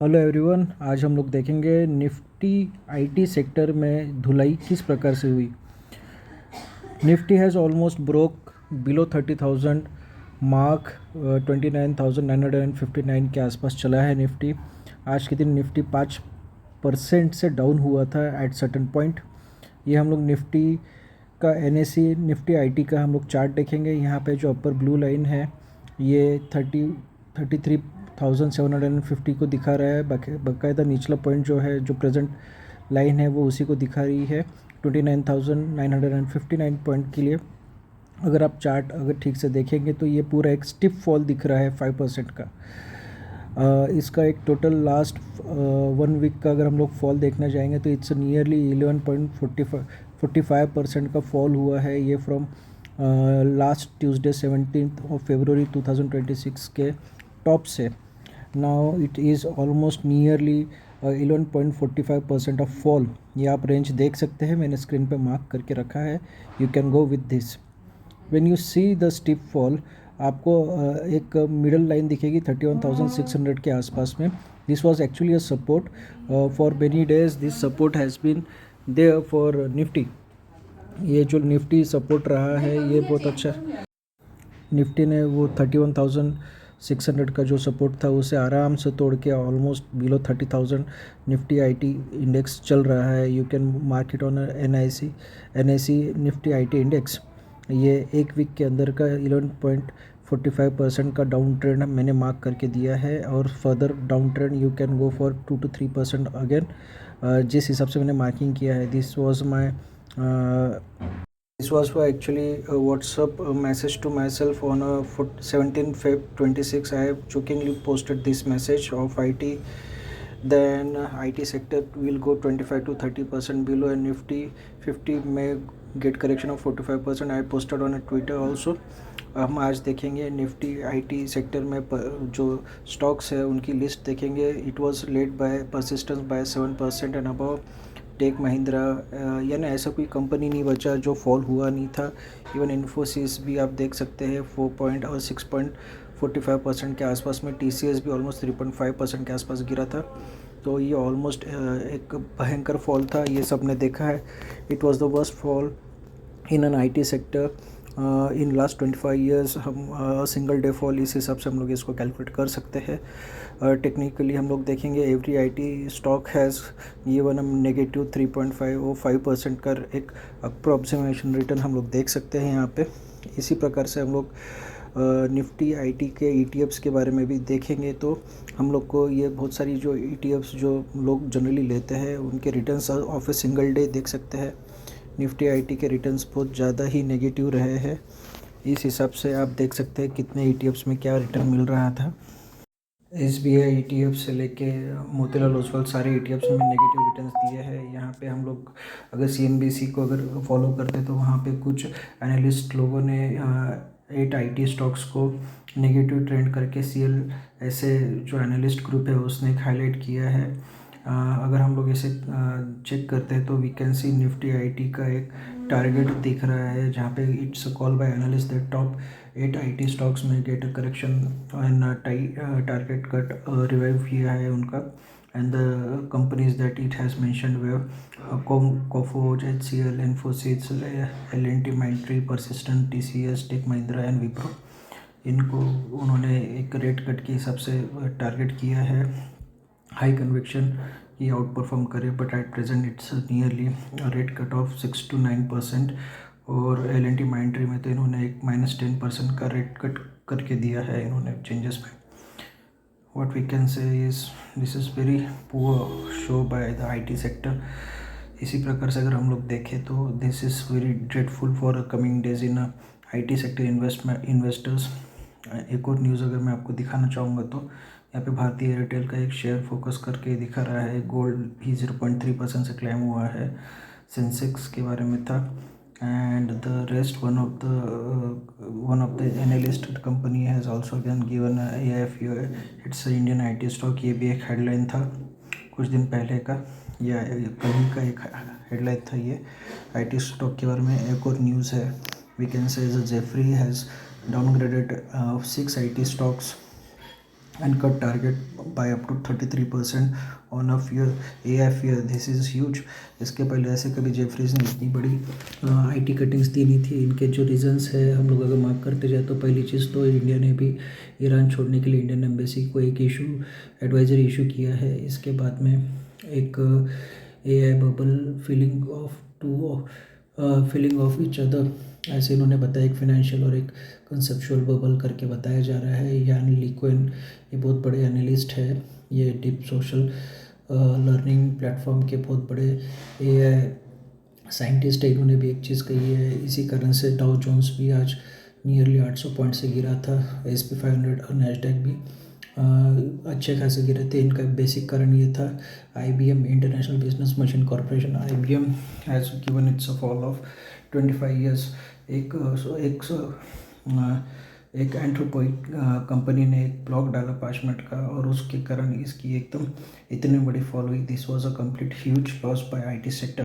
Hello everyone, आज हम लोग देखेंगे निफ्टी आईटी सेक्टर में धुलाई किस प्रकार से हुई। Nifty has almost broke below 30,000 mark. 29,959 के आसपास चला है निफ्टी। आज के दिन निफ्टी 5% से डाउन हुआ था एट सर्टन पॉइंट। ये हम लोग निफ्टी का एनएससी निफ्टी आईटी का हम लोग चार्ट देखेंगे। यहाँ पे जो अपर ब्लू लाइन है ये 33,750 को दिखा रहा है। बाकायदा निचला पॉइंट जो है, जो प्रेजेंट लाइन है, वो उसी को दिखा रही है 29,959 पॉइंट के लिए। अगर आप चार्ट अगर ठीक से देखेंगे तो ये पूरा एक स्टिफ फॉल दिख रहा है 5% का। इसका एक टोटल लास्ट 1 वीक का अगर हम लोग फॉल देखना जाएंगे तो इट्स नियरली 11.45% का फॉल हुआ है ये फ्रॉम लास्ट ट्यूसडे 17 फरवरी 2026 के टॉप से। Now it is almost nearly 11.45% of fall. ये आप रेंज देख सकते हैं, मैंने स्क्रीन पे मार्क करके रखा है। You can go with this. When you see the steep fall, आपको एक मिडल लाइन दिखेगी 31,600 के आसपास में। This was actually a support for many days. This support has been there for Nifty. ये जो निफ्टी सपोर्ट रहा है ये बहुत अच्छा। निफ्टी ने वो 31,600 का जो सपोर्ट था उसे आराम से तोड़ के almost below 30,000 Nifty IT index चल रहा है। You can mark it on NIC Nifty IT index. ये एक वीक के अंदर का 11.45% का डाउन ट्रेंड मैंने मार्क करके दिया है, और further down trend you can go for 2 to 3% again. जिस हिसाब से मैंने मार्किंग किया है, this was my This was for actually a WhatsApp message to myself on 17 Feb 26. I have jokingly posted this message of IT. Then IT sector will go 25 to 30% below, and Nifty 50 may get correction of 45%. I posted on a Twitter also. हम आज देखेंगे Nifty IT sector में जो stocks है उनकी list देखेंगे। It was led by persistence by 7% and above. Tech Mahindra, यानी ऐसा कोई कंपनी नहीं बचा जो फॉल हुआ नहीं था। इवन इन्फोसिस भी आप देख सकते हैं 6.45% के आसपास में। टीसीएस भी ऑलमोस्ट 3.5% के आसपास गिरा था। तो ये ऑलमोस्ट एक भयंकर फॉल था, ये सब ने देखा है। It was the worst fall in an IT sector in last 25 years. हम सिंगल डे फॉल इस हिसाब से हम लोग इसको कैलकुलेट कर सकते हैं। टेक्निकली हम लोग देखेंगे every IT stock has given negative 3.5% का एक अप्रोक्सीमेशन रिटर्न हम लोग देख सकते हैं यहाँ पे। इसी प्रकार से हम लोग निफ्टी आईटी के ईटीएफ्स के बारे में भी देखेंगे तो हम लोग को ये बहुत सारी जो ईटीएफ्स जो लोग जनरली लेते हैं उनके returns of a single day देख सकते हैं। निफ्टी आईटी के रिटर्न्स बहुत ज़्यादा ही नेगेटिव रहे हैं। इस हिसाब से आप देख सकते हैं कितने ईटीएफ्स में क्या रिटर्न मिल रहा था। एसबीआई ईटीएफ से लेके मोतीलाल ओसवाल सारे ईटीएफ्स में नेगेटिव रिटर्न्स दिए हैं। यहाँ पे हम लोग अगर सीएनबीसी को अगर फॉलो करते तो वहाँ पे कुछ एनालिस्ट लोगों ने 8 आईटी स्टॉक्स को नेगेटिव ट्रेंड करके सीएल ऐसे जो एनालिस्ट ग्रुप है उसने हाईलाइट किया है। अगर हम लोग इसे चेक करते हैं तो we can see Nifty IT का एक टारगेट दिख रहा है जहाँ पे it's call by analyst that top 8 IT stocks में get a correction and target cut revive किया है उनका। And the companies that it has mentioned were Coforge, HCL, Infosys, L and T, Mindtree, Persistent, TCS, Tech Mahindra and Wipro, इनको उन्होंने एक रेट कट के हिसाब से टारगेट किया है। हाई कन्विक्शन ये आउट परफॉर्म करे, but at present it's nearly rate cut off 6 to 9%। और एल&टी माइंट्री में तो इन्होंने एक -10% का रेट कट करके दिया है इन्होंने चेंजेस में। What we can say is this is very poor show by the IT sector. इसी प्रकार से अगर हम लोग देखें तो this is very dreadful for coming days in IT sector investors. एक और न्यूज़ अगर मैं आपको दिखाना चाहूँगा तो यहाँ पे भारतीय एयरटेल का एक शेयर फोकस करके दिखा रहा है। गोल्ड भी 0.3% से क्लाइम हुआ है। सेंसेक्स के बारे में था। And the rest one of the analyst company has also given AIFU, it's Indian IT stock. ये भी एक हेडलाइन था कुछ दिन पहले का, या कल ही का एक हेडलाइन था ये आईटी स्टॉक के बारे में। एक और न्यूज़ है, we can say Jefferies has downgraded 6 IT stocks and cut target by up to 33% on a fear AI fear. This is huge. इसके पहले ऐसे कभी जेफरीज ने इतनी बड़ी आईटी कटिंग्स दी नहीं थी. इनके जो रीजंस है हम लोग अगर मार्क करते जाए तो पहली चीज़ तो इंडिया ने भी ईरान छोड़ने के लिए इंडियन एम्बेसी को एक इशू एडवाइजरी इशू किया है. इसके बाद में एक AI bubble feeling of each other ऐसे इन्होंने बताया. एक फिनेंशियल और एक कंसेप्चुअल बबल करके बताया जा रहा है. यान लीक्वेन ये बहुत बड़े एनालिस्ट है. ये डीप सोशल लर्निंग प्लेटफॉर्म के बहुत बड़े AI साइंटिस्ट है. इन्होंने भी एक चीज़ कही है. इसी कारण से डाउ जोन्स भी आज नियरली 800 पॉइंट से गिरा था. SP 500 और नैस्डैक भी अच्छे खासे गिरे थे. इनका बेसिक कारण ये था IBM international business machine corporation IBM has given it's a fall of 25 years. एक एंथ्रोपोइड कंपनी ने एक ब्लॉग डाला 5 मिनट का और उसके कारण इसकी एकदम इतनी बड़ी फॉल हुई. This was a complete huge loss by IT sector.